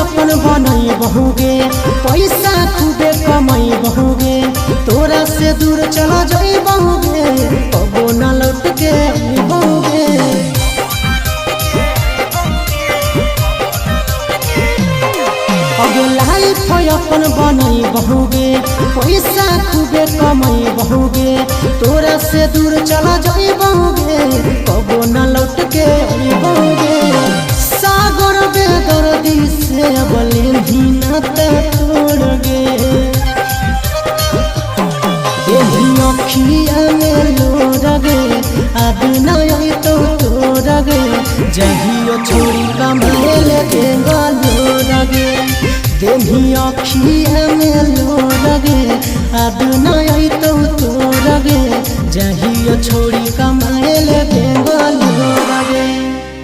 अपन बनई बहुगे पैसा खूबे कमाई बहुगे तोरा से दूर चला जाई बहुगे कबो न लौट के बहुगे अगे लाइफ अपन बनई बहुगे पैसा खूबे कमाई बहुगे तोरा से दूर चला जाई बहुगे कबो न लौट के बहुगे सागर बेदर्दी से बलिन ही नाता तोड़ गे यही अखिया में लोरगे अब नहीं तो तोड़गे जहियो छोड़ी कमाल के लोरगे देही अखिया में लोरगे अब नहीं तो तोड़गे जहियो छोड़ी कमाल के लोरगे।